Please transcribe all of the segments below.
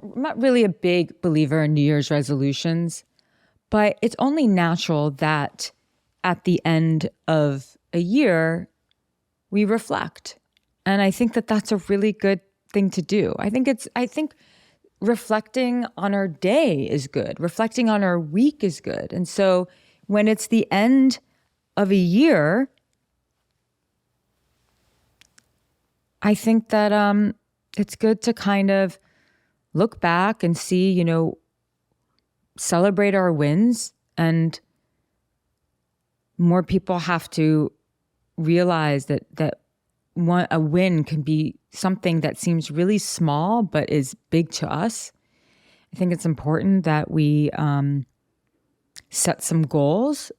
I'm not really a big believer in New Year's resolutions, but it's only natural that at the end of a year, we reflect. And I think that that's a really good thing to do. I think reflecting on our day is good. Reflecting on our week is good. And so when it's the end of a year, I think that it's good to kind of look back and see, celebrate our wins. And more people have to realize that a win can be something that seems really small but is big to us. I think it's important that we set some goals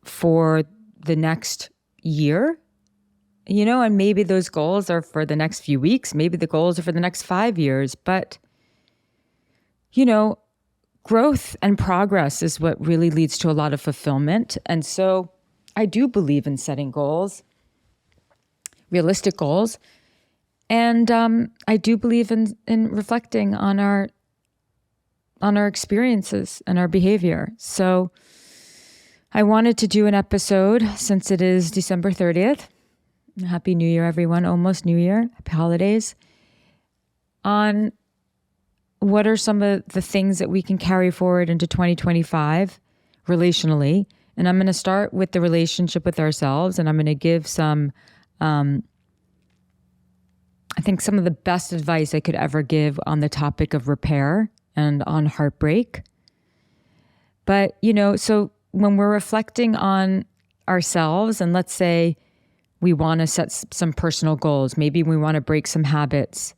for the next year, and maybe those goals are for the next few weeks, maybe the goals are for the next 5 years, but growth and progress is what really leads to a lot of fulfillment. And so I do believe in setting goals, realistic goals. And I do believe in reflecting on our experiences and our behavior. So I wanted to do an episode since it is December 30th. Happy New Year, everyone. Almost New Year. Happy holidays. On what are some of the things that we can carry forward into 2025 relationally. And I'm going to start with the relationship with ourselves, and I'm going to give some, I think some of the best advice I could ever give on the topic of repair and on heartbreak. But, so when we're reflecting on ourselves, and let's say we want to set some personal goals, maybe we want to break some habits,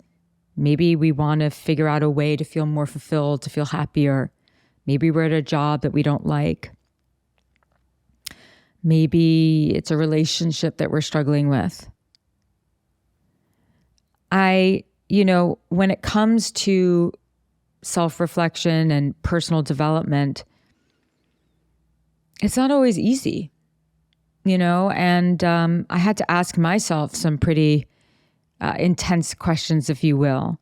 maybe we want to figure out a way to feel more fulfilled, to feel happier. Maybe we're at a job that we don't like. Maybe it's a relationship that we're struggling with. When it comes to self-reflection and personal development, it's not always easy, and I had to ask myself some pretty intense questions, if you will.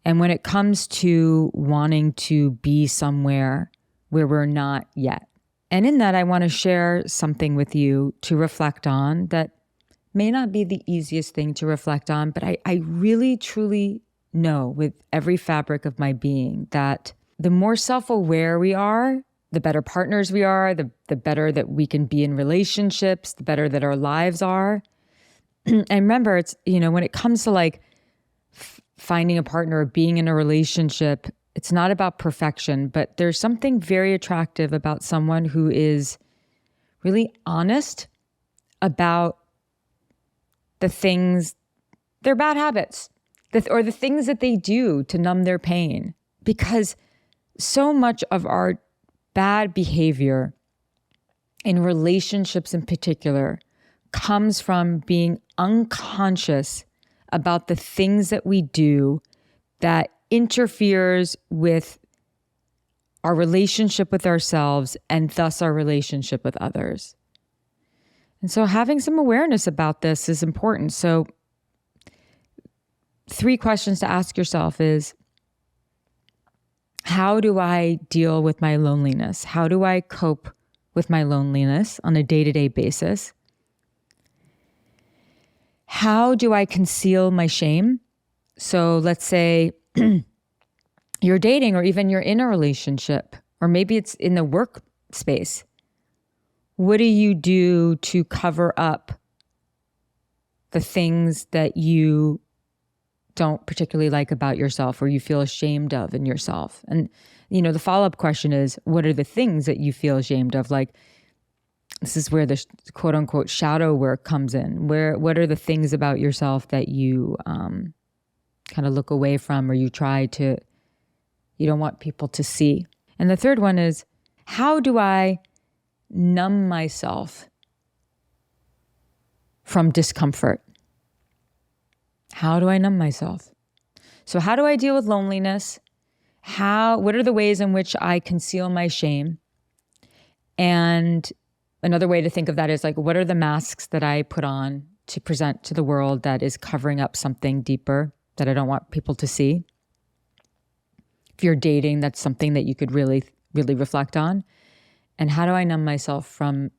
And when it comes to wanting to be somewhere where we're not yet. And in that, I want to share something with you to reflect on that may not be the easiest thing to reflect on, but I really, truly know with every fabric of my being that the more self-aware we are, the better partners we are, the better that we can be in relationships, the better that our lives are. And remember, it's, when it comes to finding a partner or being in a relationship, it's not about perfection, but there's something very attractive about someone who is really honest about the things, their bad habits, or the things that they do to numb their pain. Because so much of our bad behavior in relationships in particular comes from being unconscious about the things that we do that interferes with our relationship with ourselves and thus our relationship with others. And so having some awareness about this is important. So 3 questions to ask yourself is, how do I deal with my loneliness? How do I cope with my loneliness on a day-to-day basis? How do I conceal my shame? So let's say you're dating, or even you're in a relationship, or maybe it's in the workspace. What do you do to cover up the things that you don't particularly like about yourself, or you feel ashamed of in yourself? And, the follow-up question is, what are the things that you feel ashamed of? This is where the quote unquote shadow work comes in. What are the things about yourself that you kind of look away from, or you don't want people to see? And the third one is, how do I numb myself from discomfort? How do I numb myself? So how do I deal with loneliness? What are the ways in which I conceal my shame? And another way to think of that is what are the masks that I put on to present to the world that is covering up something deeper? that I don't want people to see. If you're dating, that's something that you could really, really reflect on. And how do I numb myself from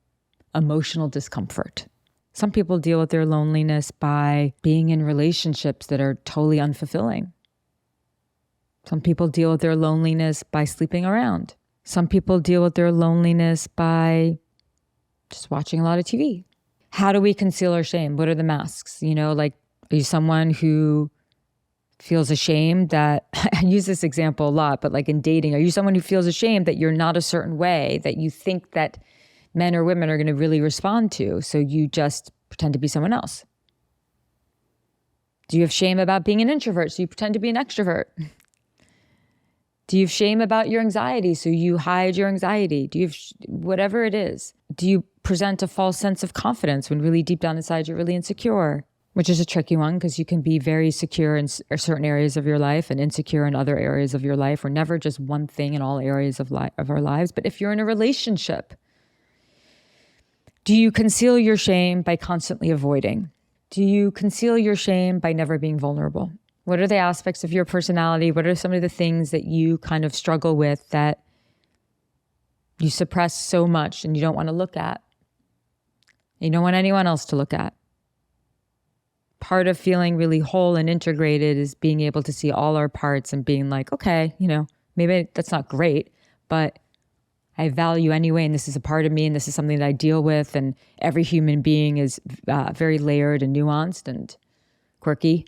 emotional discomfort? Some people deal with their loneliness by being in relationships that are totally unfulfilling. Some people deal with their loneliness by sleeping around. Some people deal with their loneliness by just watching a lot of TV. How do we conceal our shame? What are the masks? Are you someone who feels ashamed that, I use this example a lot, but like in dating, are you someone who feels ashamed that you're not a certain way, that you think that men or women are going to really respond to, so you just pretend to be someone else? Do you have shame about being an introvert, so you pretend to be an extrovert? Do you have shame about your anxiety, so you hide your anxiety? Do you have whatever it is? Do you present a false sense of confidence when really deep down inside you're really insecure? Which is a tricky one, because you can be very secure in certain areas of your life and insecure in other areas of your life. We're never just one thing in all areas of our lives. But if you're in a relationship, do you conceal your shame by constantly avoiding? Do you conceal your shame by never being vulnerable? What are the aspects of your personality? What are some of the things that you kind of struggle with that you suppress so much and you don't want to look at? You don't want anyone else to look at. Part of feeling really whole and integrated is being able to see all our parts and being like, okay, maybe that's not great, but I value anyway, and this is a part of me, and this is something that I deal with, and every human being is very layered and nuanced and quirky.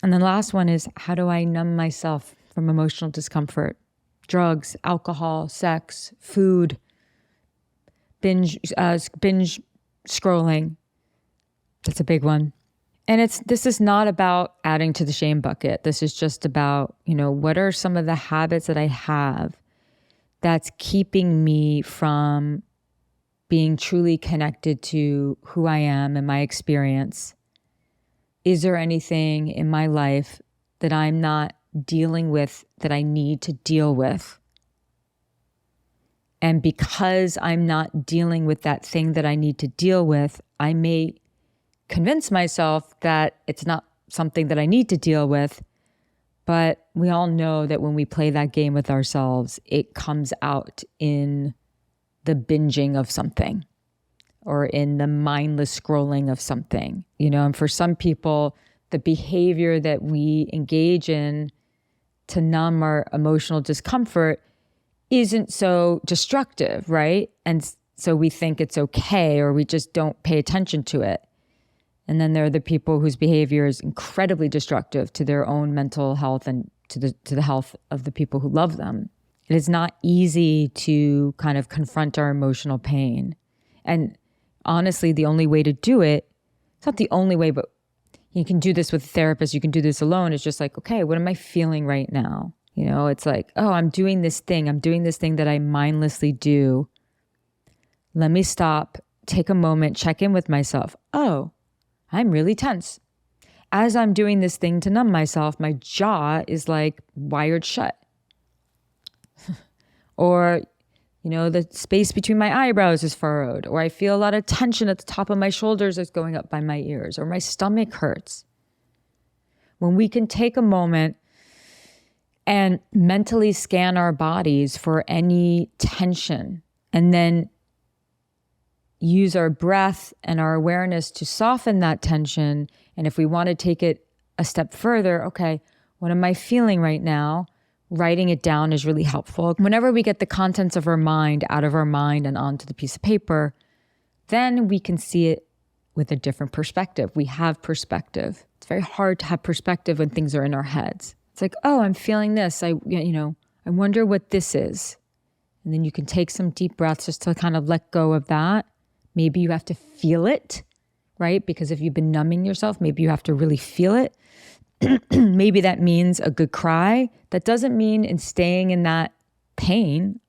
And then the last one is, how do I numb myself from emotional discomfort? Drugs, alcohol, sex, food, binge scrolling. That's a big one. And this is not about adding to the shame bucket. This is just about, what are some of the habits that I have that's keeping me from being truly connected to who I am and my experience? Is there anything in my life that I'm not dealing with that I need to deal with? And because I'm not dealing with that thing that I need to deal with, I may convince myself that it's not something that I need to deal with. But we all know that when we play that game with ourselves, it comes out in the binging of something or in the mindless scrolling of something, and for some people, the behavior that we engage in to numb our emotional discomfort isn't so destructive, right? And so we think it's okay, or we just don't pay attention to it. And then there are the people whose behavior is incredibly destructive to their own mental health and to the health of the people who love them. It is not easy to kind of confront our emotional pain. And honestly, the only way to do it, it's not the only way, but you can do this with a therapist, you can do this alone. It's just like, okay, what am I feeling right now? It's like, oh, I'm doing this thing that I mindlessly do. Let me stop, take a moment, check in with myself. Oh, I'm really tense. As I'm doing this thing to numb myself, my jaw is like wired shut. Or, the space between my eyebrows is furrowed. Or I feel a lot of tension at the top of my shoulders that's going up by my ears. Or my stomach hurts. When we can take a moment and mentally scan our bodies for any tension, and then use our breath and our awareness to soften that tension. And if we want to take it a step further, okay, what am I feeling right now? Writing it down is really helpful. Whenever we get the contents of our mind out of our mind and onto the piece of paper, then we can see it with a different perspective. We have perspective. It's very hard to have perspective when things are in our heads. It's like, oh, I'm feeling this. I wonder what this is. And then you can take some deep breaths just to kind of let go of that. Maybe you have to feel it, right? Because if you've been numbing yourself, maybe you have to really feel it. Maybe that means a good cry. That doesn't mean in staying in that pain,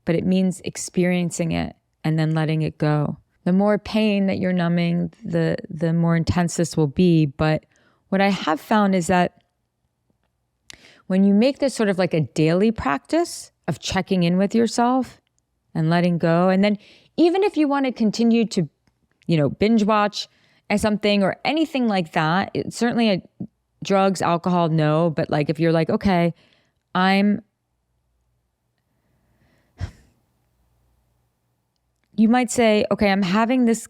but it means experiencing it and then letting it go. The more pain that you're numbing, the more intense this will be. But what I have found is that when you make this sort of like a daily practice of checking in with yourself and letting go, and then even if you want to continue to, binge watch something or anything like that. Certainly drugs, alcohol, no. But like if you're like, okay, you might say, okay, I'm having this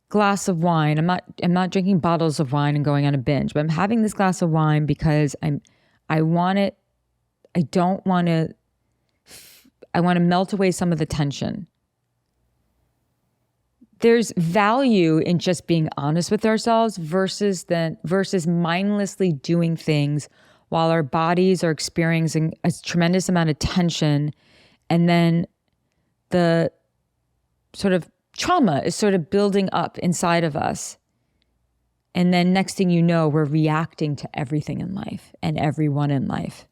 glass of wine. I'm not drinking bottles of wine and going on a binge, but I'm having this glass of wine because I want it. I want to melt away some of the tension. There's value in just being honest with ourselves versus mindlessly doing things while our bodies are experiencing a tremendous amount of tension, and then the sort of trauma is sort of building up inside of us. And then next thing you know, we're reacting to everything in life and everyone in life.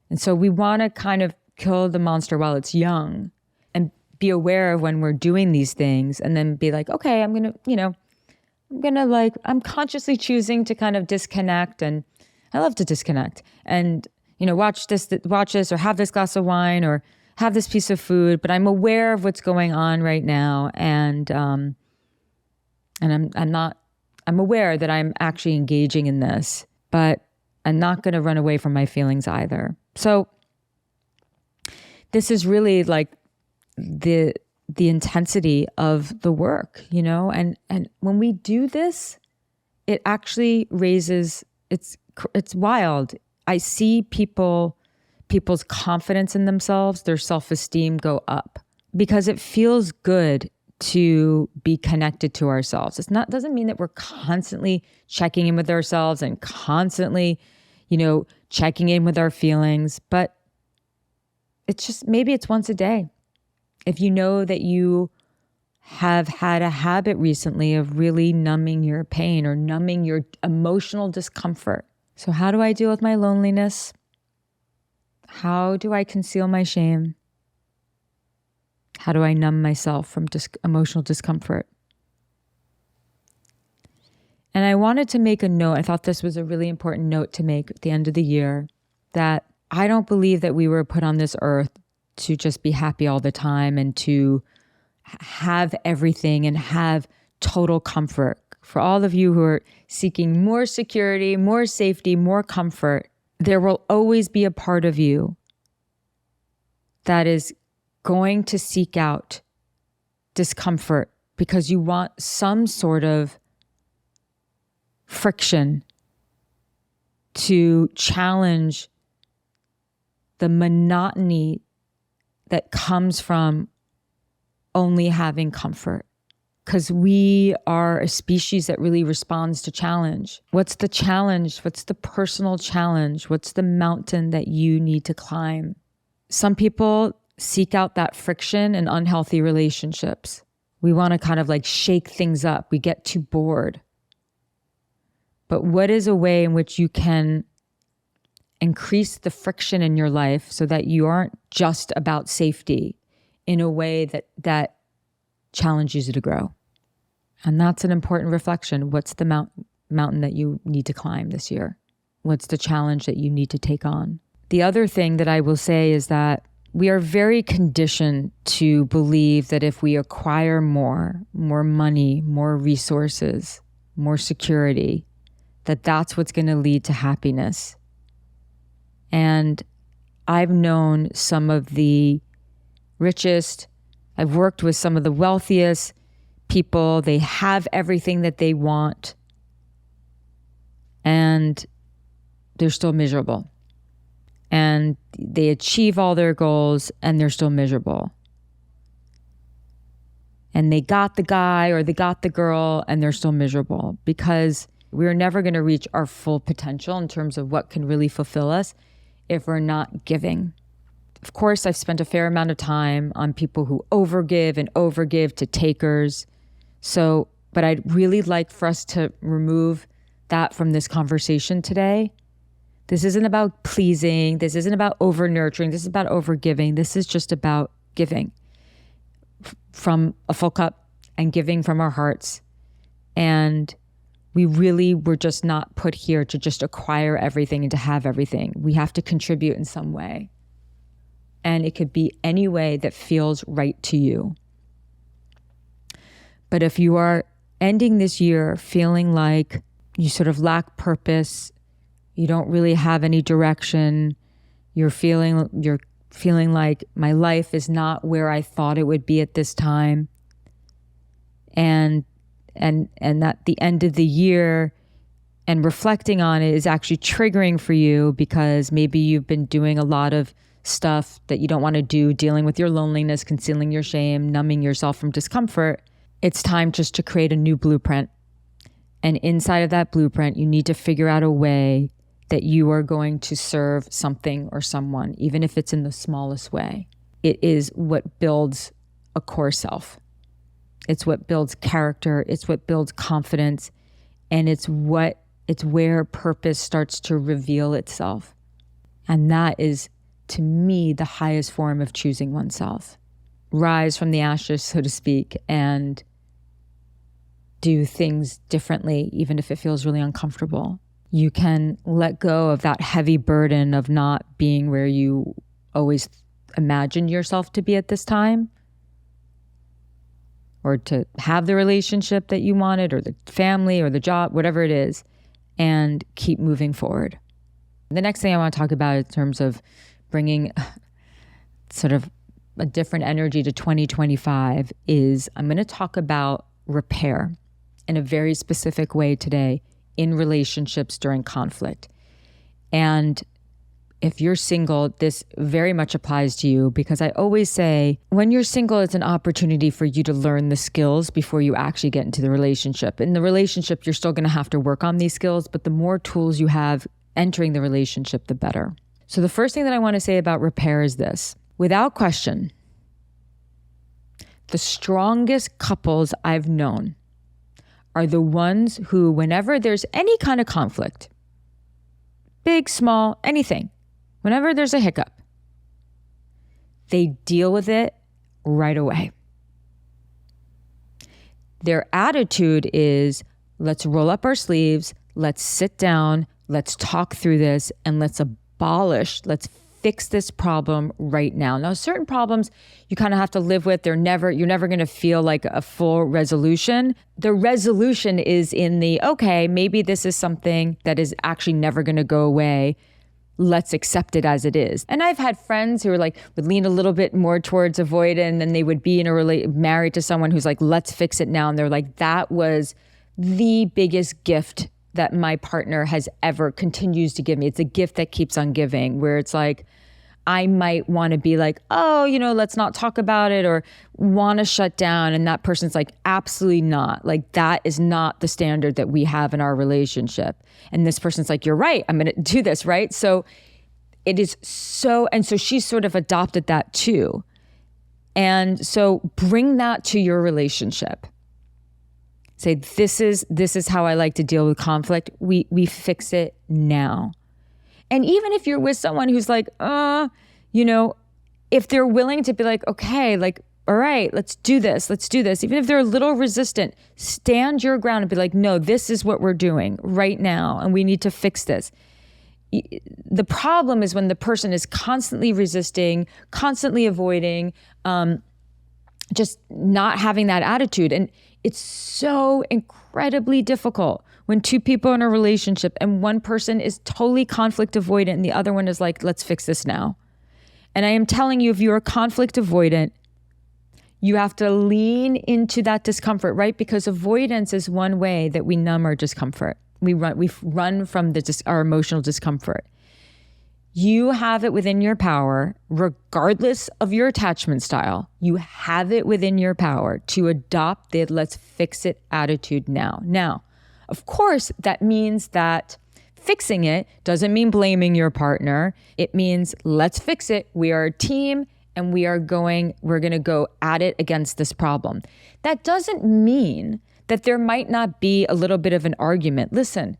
And so we want to kind of kill the monster while it's young and be aware of when we're doing these things, and then be like, okay, I'm consciously choosing to kind of disconnect. And I love to disconnect and, watch this or have this glass of wine or have this piece of food, but I'm aware of what's going on right now. And I'm aware that I'm actually engaging in this, but I'm not going to run away from my feelings either. So this is really like the intensity of the work, and when we do this, it actually raises, it's wild. I see people's confidence in themselves, their self-esteem go up because it feels good to be connected to ourselves. Doesn't mean that we're constantly checking in with ourselves and constantly, checking in with our feelings, but it's just, maybe it's once a day. If you know that you have had a habit recently of really numbing your pain or numbing your emotional discomfort. So how do I deal with my loneliness? How do I conceal my shame? How do I numb myself from emotional discomfort? And I wanted to make a note. I thought this was a really important note to make at the end of the year, that I don't believe that we were put on this earth to just be happy all the time and to have everything and have total comfort. For all of you who are seeking more security, more safety, more comfort, there will always be a part of you that is going to seek out discomfort because you want some sort of friction to challenge the monotony that comes from only having comfort. Because we are a species that really responds to challenge. What's the challenge? What's the personal challenge? What's the mountain that you need to climb? Some people seek out that friction in unhealthy relationships. We want to kind of like shake things up. We get too bored. But what is a way in which you can increase the friction in your life so that you aren't just about safety in a way that challenges you to grow? And that's an important reflection. What's the mountain that you need to climb this year? What's the challenge that you need to take on? The other thing that I will say is that we are very conditioned to believe that if we acquire more money, more resources, more security, that's what's going to lead to happiness. And I've known some of the richest, I've worked with some of the wealthiest people. They have everything that they want, and they're still miserable. And they achieve all their goals and they're still miserable. And they got the guy or they got the girl and they're still miserable, because we're never going to reach our full potential in terms of what can really fulfill us if we're not giving. Of course, I've spent a fair amount of time on people who overgive to takers. But I'd really like for us to remove that from this conversation today. This isn't about pleasing. This isn't about over-nurturing. This is about over-giving. This is just about giving from a full cup and giving from our hearts. And we really were just not put here to just acquire everything and to have everything. We have to contribute in some way. And it could be any way that feels right to you. But if you are ending this year feeling like you sort of lack purpose, you don't really have any direction, you're feeling like my life is not where I thought it would be at this time, and that the end of the year and reflecting on it is actually triggering for you because maybe you've been doing a lot of stuff that you don't want to do, dealing with your loneliness, concealing your shame, numbing yourself from discomfort. It's time just to create a new blueprint. And inside of that blueprint, you need to figure out a way that you are going to serve something or someone, even if it's in the smallest way. It is what builds a core self. It's what builds character. It's what builds confidence. And it's where purpose starts to reveal itself. And that is, to me, the highest form of choosing oneself. Rise from the ashes, so to speak, and do things differently, even if it feels really uncomfortable. You can let go of that heavy burden of not being where you always imagined yourself to be at this time, or to have the relationship that you wanted, or the family, or the job, whatever it is, and keep moving forward. The next thing I want to talk about in terms of bringing sort of a different energy to 2025 is I'm going to talk about repair in a very specific way today in relationships during conflict. And if you're single, this very much applies to you, because I always say when you're single, it's an opportunity for you to learn the skills before you actually get into the relationship. In the relationship, you're still going to have to work on these skills, but the more tools you have entering the relationship, the better. So the first thing that I want to say about repair is this. Without question, the strongest couples I've known are the ones who, whenever there's any kind of conflict, big, small, anything, whenever there's a hiccup, they deal with it right away. Their attitude is, let's roll up our sleeves, let's sit down, let's talk through this, and let's fix this problem right now. Now, certain problems you kind of have to live with. You're never going to feel like a full resolution. The resolution is in the, okay, maybe this is something that is actually never going to go away. Let's accept it as it is. And I've had friends who are like, would lean a little bit more towards avoidant, and then they would be married to someone who's like, let's fix it now. And they're like, that was the biggest gift that my partner has ever continues to give me. It's a gift that keeps on giving, where it's like, I might want to be like, oh, let's not talk about it, or want to shut down. And that person's like, absolutely not. Like, that is not the standard that we have in our relationship. And this person's like, you're right. I'm going to do this, right? So it is so she's sort of adopted that too. And so bring that to your relationship. Say, this is how I like to deal with conflict. We fix it now. And even if you're with someone who's like, if they're willing to be like, okay, like, all right, let's do this. Even if they're a little resistant, stand your ground and be like, no, this is what we're doing right now, and we need to fix this. The problem is when the person is constantly resisting, constantly avoiding, just not having that attitude. And it's so incredibly difficult when two people are in a relationship and one person is totally conflict avoidant and the other one is like, let's fix this now. And I am telling you, if you're conflict avoidant, you have to lean into that discomfort, right? Because avoidance is one way that we numb our discomfort. We run from our emotional discomfort. You have it within your power, regardless of your attachment style, you have it within your power to adopt the let's fix it attitude now. Now, of course, that means that fixing it doesn't mean blaming your partner. It means let's fix it. We are a team and we're going to go at it against this problem. That doesn't mean that there might not be a little bit of an argument. Listen,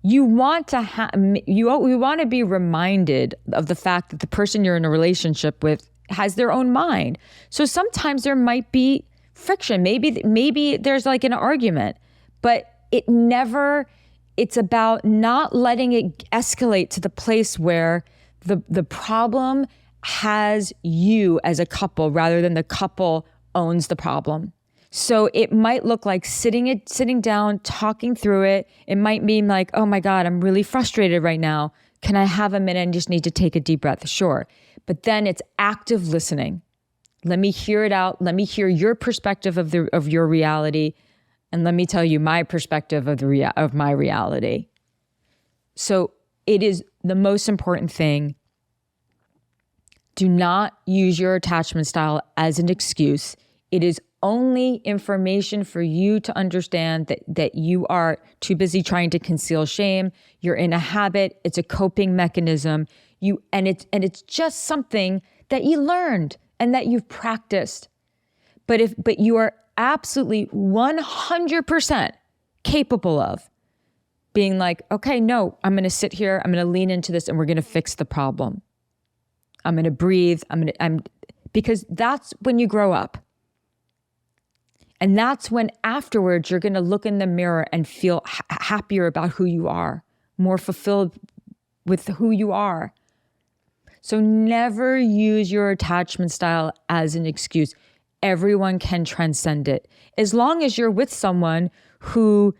you want to be reminded of the fact that the person you're in a relationship with has their own mind. So sometimes there might be friction. Maybe there's like an argument, but it's about not letting it escalate to the place where the problem has you as a couple rather than the couple owns the problem. So it might look like sitting down, talking through it. It might mean like, oh my God, I'm really frustrated right now. Can I have a minute and just need to take a deep breath? Sure. But then it's active listening. Let me hear it out. Let me hear your perspective of your reality. And let me tell you my perspective of my reality. So it is the most important thing. Do not use your attachment style as an excuse. It is only information for you to understand that you are too busy trying to conceal shame. You're in a habit. It's a coping mechanism. And it's just something that you learned and that you've practiced. But you are absolutely 100% capable of being like, okay, no, I'm going to sit here. I'm going to lean into this and we're going to fix the problem. I'm going to breathe. Because that's when you grow up. And that's when afterwards you're going to look in the mirror and feel happier about who you are, more fulfilled with who you are. So never use your attachment style as an excuse. Everyone can transcend it. As long as you're with someone who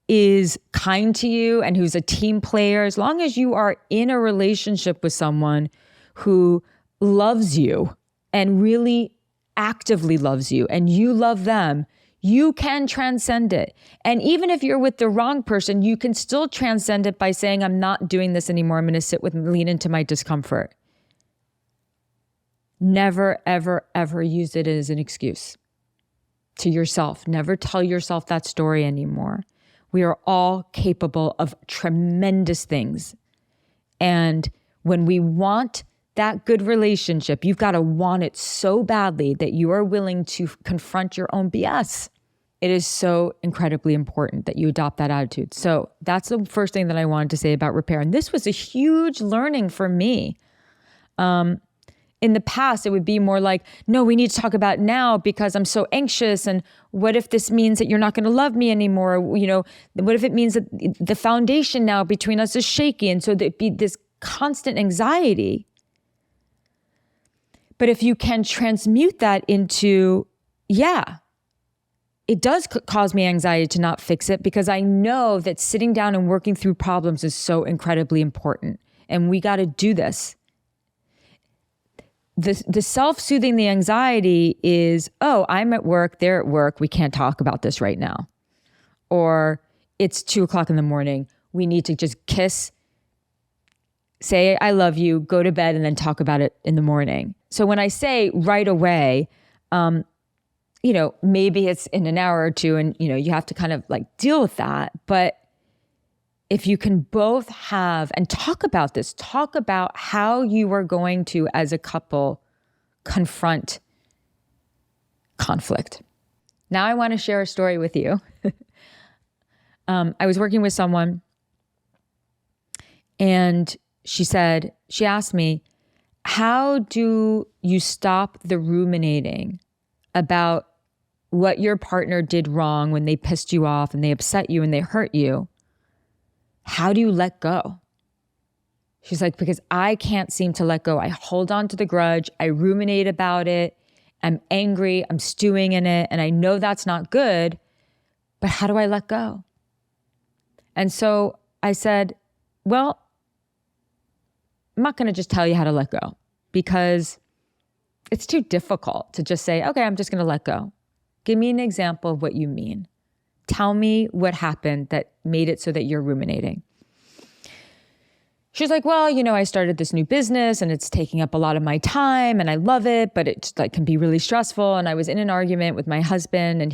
is kind to you and who's a team player, as long as you are in a relationship with someone who loves you and really actively loves you and you love them, you can transcend it. And even if you're with the wrong person, you can still transcend it by saying, I'm not doing this anymore. I'm going to lean into my discomfort. Never, ever, ever use it as an excuse to yourself. Never tell yourself that story anymore. We are all capable of tremendous things. And when we want that good relationship, you've got to want it so badly that you are willing to confront your own BS. It is so incredibly important that you adopt that attitude. So that's the first thing that I wanted to say about repair. And this was a huge learning for me. In the past, it would be more like, no, we need to talk about now because I'm so anxious. And what if this means that you're not going to love me anymore? What if it means that the foundation now between us is shaky? And so there'd be this constant anxiety. But if you can transmute that into, yeah, it does cause me anxiety to not fix it because I know that sitting down and working through problems is so incredibly important. And we got to do this. The self-soothing the anxiety is, oh, I'm at work, they're at work, we can't talk about this right now. Or it's 2:00 in the morning, we need to just kiss, say I love you, go to bed, and then talk about it in the morning. So when I say right away, maybe it's in an hour or two and, you have to kind of like deal with that. But if you can both have, and talk about this, talk about how you are going to, as a couple, confront conflict. Now I want to share a story with you. I was working with someone and she asked me, how do you stop the ruminating about what your partner did wrong when they pissed you off and they upset you and they hurt you? How do you let go? She's like, because I can't seem to let go. I hold on to the grudge. I ruminate about it. I'm angry. I'm stewing in it. And I know that's not good, but how do I let go? And so I said, well, I'm not going to just tell you how to let go because it's too difficult to just say, okay, I'm just going to let go. Give me an example of what you mean. Tell me what happened that made it so that you're ruminating. She's like, well, I started this new business and it's taking up a lot of my time and I love it, but it can be really stressful. And I was in an argument with my husband and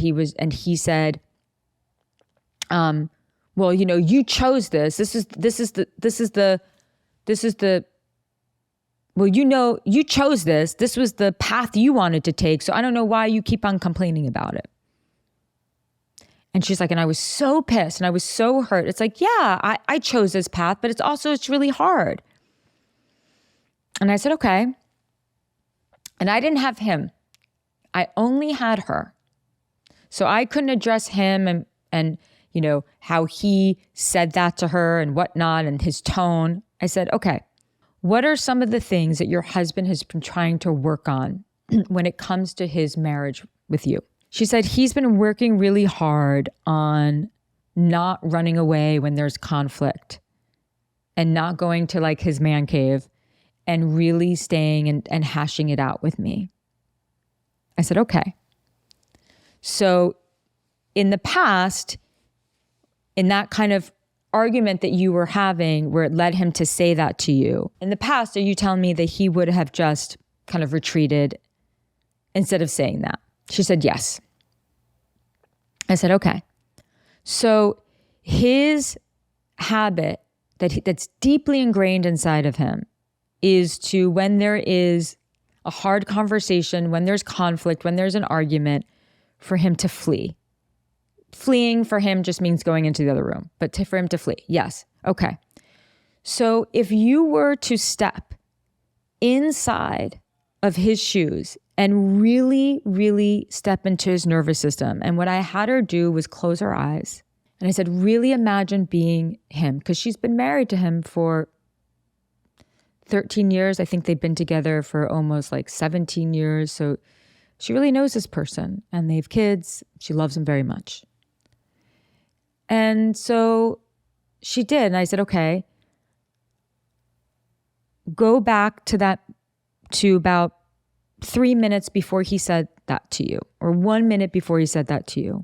he said, well, you chose this. Well, you chose this. This was the path you wanted to take. So I don't know why you keep on complaining about it. And she's like, and I was so pissed and I was so hurt. It's like, yeah, I chose this path, but it's really hard. And I said, okay. And I didn't have him. I only had her. So I couldn't address him and how he said that to her and whatnot and his tone. I said, okay, what are some of the things that your husband has been trying to work on when it comes to his marriage with you? She said he's been working really hard on not running away when there's conflict and not going to like his man cave and really staying and hashing it out with me. I said, okay. So in the past, in that kind of argument that you were having where it led him to say that to you, in the past, are you telling me that he would have just kind of retreated instead of saying that? She said, yes. I said, okay. So his habit that's deeply ingrained inside of him is to, when there is a hard conversation, when there's conflict, when there's an argument, for him to flee. Fleeing for him just means going into the other room, but for him to flee. Yes. Okay. So if you were to step inside of his shoes and really, really step into his nervous system, and what I had her do was close her eyes. And I said, really imagine being him, because she's been married to him for 13 years. I think they've been together for almost like 17 years. So she really knows this person, and they have kids. She loves him very much. And so she did. And I said, okay, go back to about 3 minutes before he said that to you, or 1 minute before he said that to you.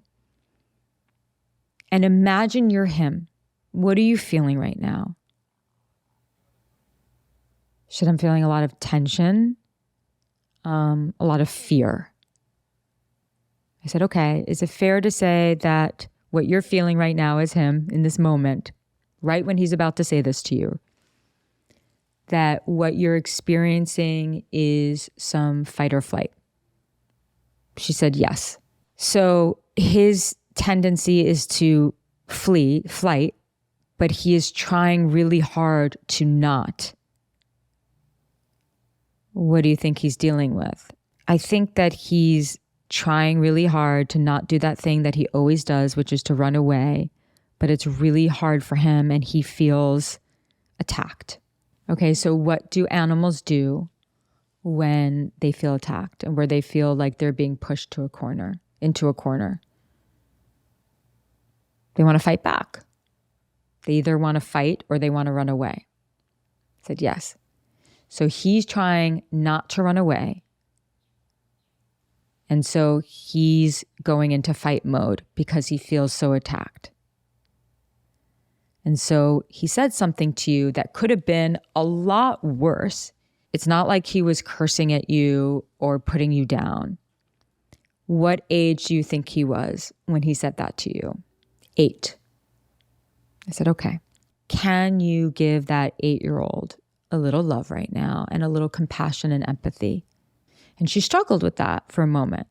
And imagine you're him. What are you feeling right now? She said, I'm feeling a lot of tension, a lot of fear. I said, okay, is it fair to say that what you're feeling right now is him in this moment, right when he's about to say this to you, that what you're experiencing is some fight or flight? She said, yes. So his tendency is to flight, but he is trying really hard to not. What do you think he's dealing with? I think that he's trying really hard to not do that thing that he always does, which is to run away, but it's really hard for him and he feels attacked. Okay, so what do animals do when they feel attacked and where they feel like they're being pushed into a corner? They want to fight back. They either want to fight or they want to run away. I said, yes. So he's trying not to run away. And so he's going into fight mode because he feels so attacked. And so he said something to you that could have been a lot worse. It's not like he was cursing at you or putting you down. What age do you think he was when he said that to you? 8. I said, okay. Can you give that 8-year-old a little love right now and a little compassion and empathy? And she struggled with that for a moment.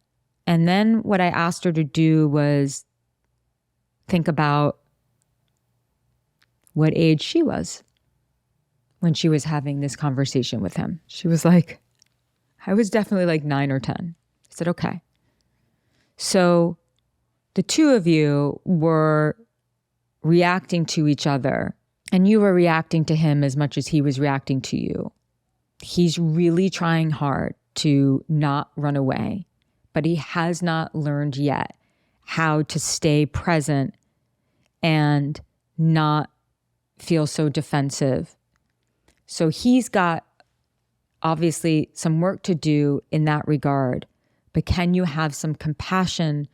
And then what I asked her to do was think about what age she was when she was having this conversation with him. She was like, I was definitely like 9 or 10. I said, okay. So the two of you were reacting to each other, and you were reacting to him as much as he was reacting to you. He's really trying hard to not run away, but he has not learned yet how to stay present and not feel so defensive. So he's got obviously some work to do in that regard, but can you have some compassion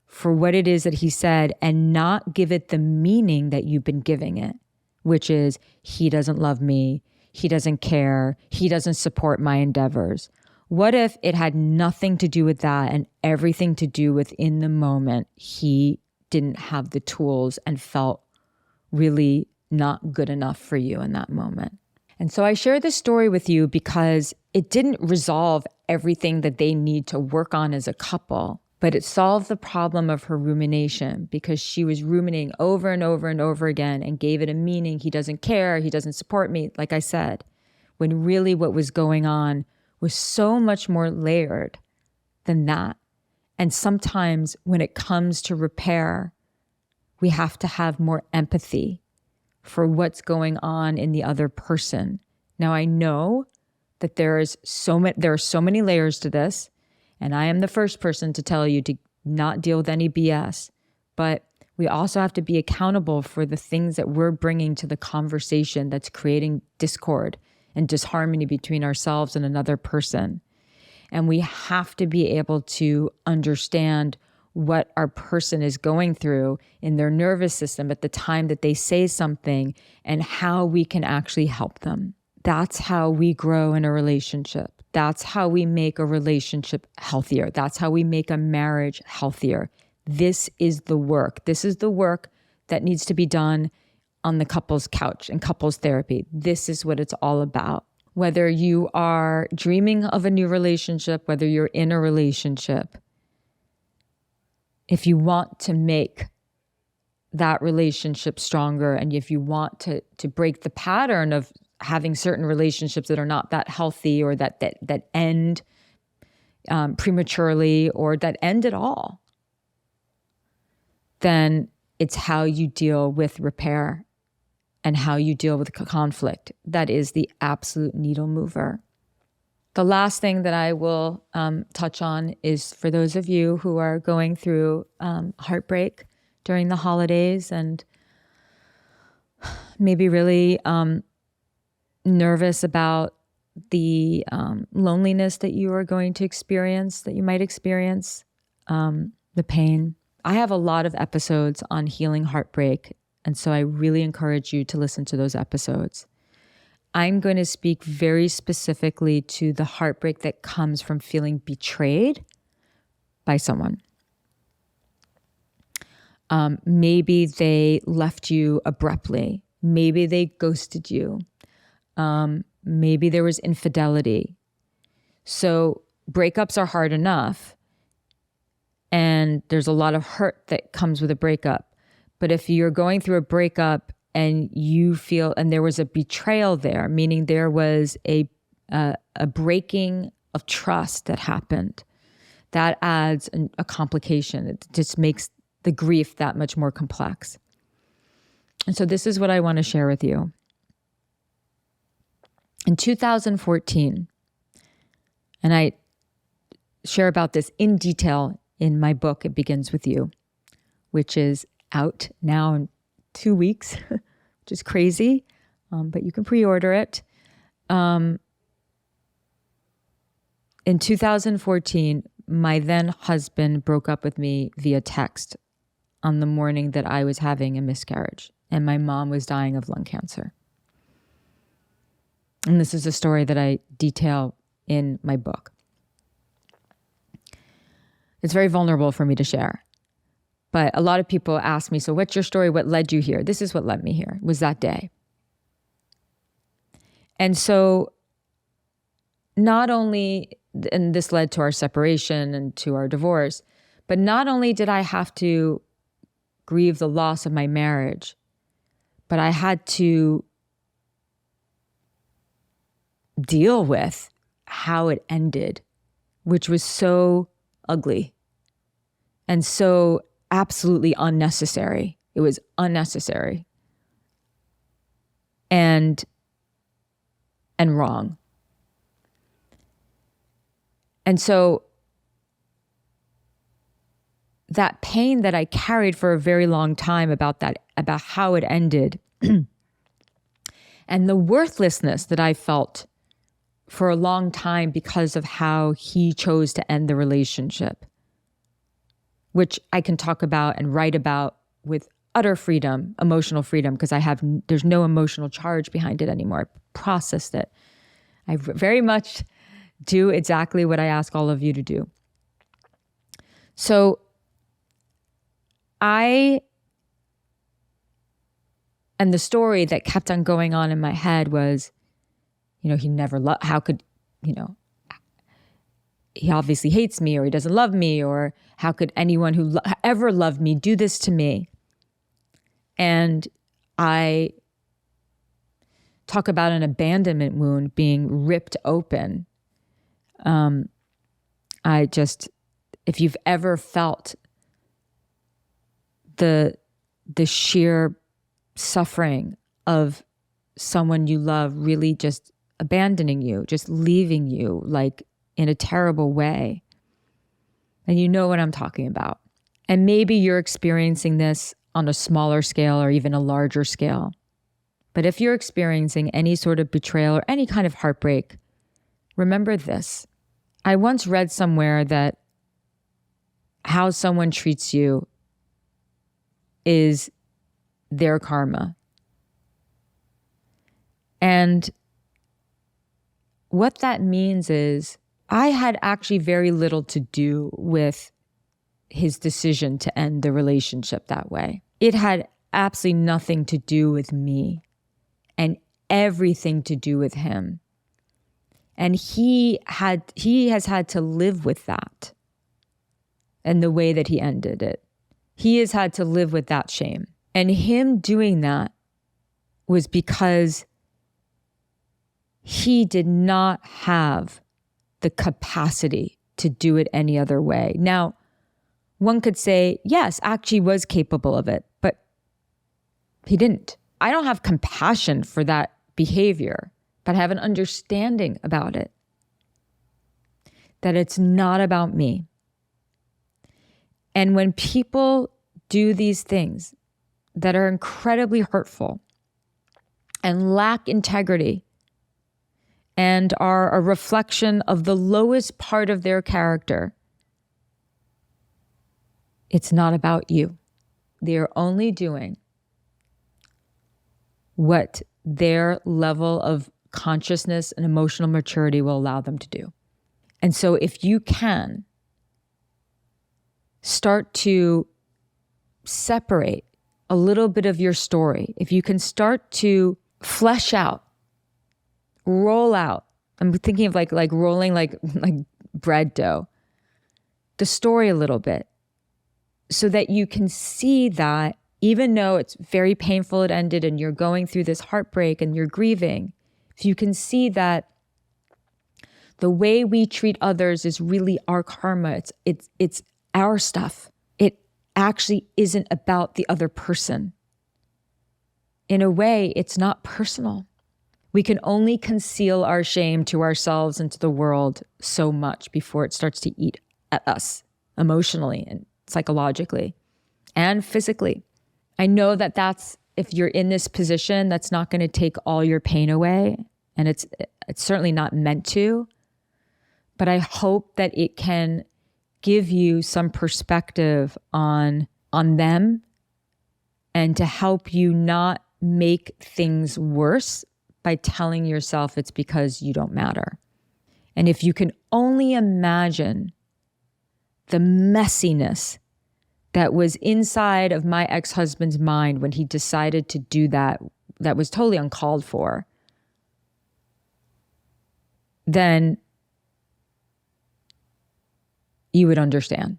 for what it is that he said and not give it the meaning that you've been giving it, which is he doesn't love me, he doesn't care, he doesn't support my endeavors. What if it had nothing to do with that and everything to do with in the moment he didn't have the tools and felt really not good enough for you in that moment? And so I share this story with you because it didn't resolve everything that they need to work on as a couple, but it solved the problem of her rumination because she was ruminating over and over and over again and gave it a meaning. He doesn't care. He doesn't support me, like I said, when really what was going on was so much more layered than that. And sometimes when it comes to repair, we have to have more empathy for what's going on in the other person. Now, I know that there are so many layers to this, and I am the first person to tell you to not deal with any BS, but we also have to be accountable for the things that we're bringing to the conversation that's creating discord and disharmony between ourselves and another person. And we have to be able to understand what our person is going through in their nervous system at the time that they say something and how we can actually help them. That's how we grow in a relationship. That's how we make a relationship healthier. That's how we make a marriage healthier. This is the work. This is the work that needs to be done on the couples couch and couples therapy. This is what it's all about. Whether you are dreaming of a new relationship, whether you're in a relationship, if you want to make that relationship stronger, and if you want to break the pattern of having certain relationships that are not that healthy, or that end prematurely, or that end at all, then it's how you deal with repair and how you deal with conflict. That is the absolute needle mover. The last thing that I will touch on is for those of you who are going through heartbreak during the holidays and maybe really nervous about the loneliness that you are going to experience, that you might experience, the pain. I have a lot of episodes on healing heartbreak, and so I really encourage you to listen to those episodes. I'm going to speak very specifically to the heartbreak that comes from feeling betrayed by someone. Maybe they left you abruptly. Maybe they ghosted you. Maybe there was infidelity. So breakups are hard enough, and there's a lot of hurt that comes with a breakup. But if you're going through a breakup and you feel, and there was a betrayal there, meaning there was a breaking of trust that happened, that adds a complication. It just makes the grief that much more complex. And so this is what I want to share with you. In 2014, and I share about this in detail in my book, It Begins With You, which is out now in 2 weeks, which is crazy, but you can pre-order it. In 2014, my then husband broke up with me via text on the morning that I was having a miscarriage, and my mom was dying of lung cancer. And this is a story that I detail in my book. It's very vulnerable for me to share. But a lot of people ask me, so what's your story? What led you here? This is what led me here, was that day. And so not only, and this led to our separation and to our divorce, but not only did I have to grieve the loss of my marriage, but I had to deal with how it ended, which was so ugly and so absolutely unnecessary. It was unnecessary and wrong. And so that pain that I carried for a very long time about how it ended and the worthlessness that I felt for a long time because of how he chose to end the relationship, which I can talk about and write about with utter freedom, emotional freedom, because there's no emotional charge behind it anymore. I processed it. I very much do exactly what I ask all of you to do. So and the story that kept on going on in my head was, he never how could, he obviously hates me, or he doesn't love me, or how could anyone who ever loved me do this to me? And I talk about an abandonment wound being ripped open. If you've ever felt the sheer suffering of someone you love really just abandoning you, just leaving you, like in a terrible way, And you know what I'm talking about. And maybe you're experiencing this on a smaller scale or even a larger scale. But if you're experiencing any sort of betrayal or any kind of heartbreak, remember this. I once read somewhere that how someone treats you is their karma. And what that means is I had actually very little to do with his decision to end the relationship that way. It had absolutely nothing to do with me and everything to do with him. And he has had to live with that and the way that he ended it. He has had to live with that shame. And him doing that was because he did not have the capacity to do it any other way. Now, one could say, yes, actually was capable of it, but he didn't. I don't have compassion for that behavior, but I have an understanding about it. That it's not about me. And when people do these things that are incredibly hurtful and lack integrity and are a reflection of the lowest part of their character, it's not about you. They're only doing what their level of consciousness and emotional maturity will allow them to do. And so if you can start to separate a little bit of your story, if you can start to flesh out, roll out, I'm thinking of like rolling like bread dough, the story a little bit, so that you can see that even though it's very painful, it ended, and you're going through this heartbreak and you're grieving, if you can see that the way we treat others is really our karma, it's our stuff. It actually isn't about the other person. In a way, it's not personal. We can only conceal our shame to ourselves and to the world so much before it starts to eat at us emotionally and psychologically and physically. I know that that's, if you're in this position, that's not going to take all your pain away. And it's certainly not meant to. But I hope that it can give you some perspective on them and to help you not make things worse by telling yourself it's because you don't matter. And if you can only imagine the messiness that was inside of my ex-husband's mind when he decided to do that was totally uncalled for, then you would understand.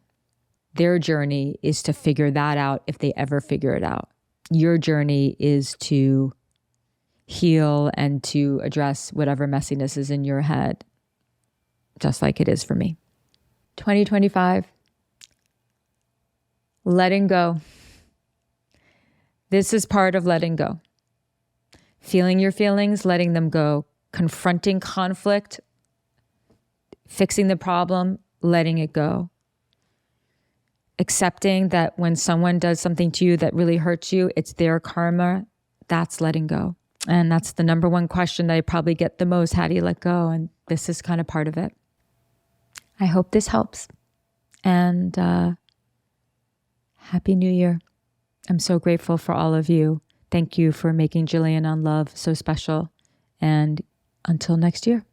Their journey is to figure that out if they ever figure it out. Your journey is to heal and to address whatever messiness is in your head, just like it is for me. 2025, letting go. This is part of letting go. Feeling your feelings, letting them go. Confronting conflict, fixing the problem, letting it go. Accepting that when someone does something to you that really hurts you, it's their karma. That's letting go. And that's the number one question that I probably get the most. How do you let go? And this is kind of part of it. I hope this helps. And Happy New Year. I'm so grateful for all of you. Thank you for making Jillian On Love so special. And until next year.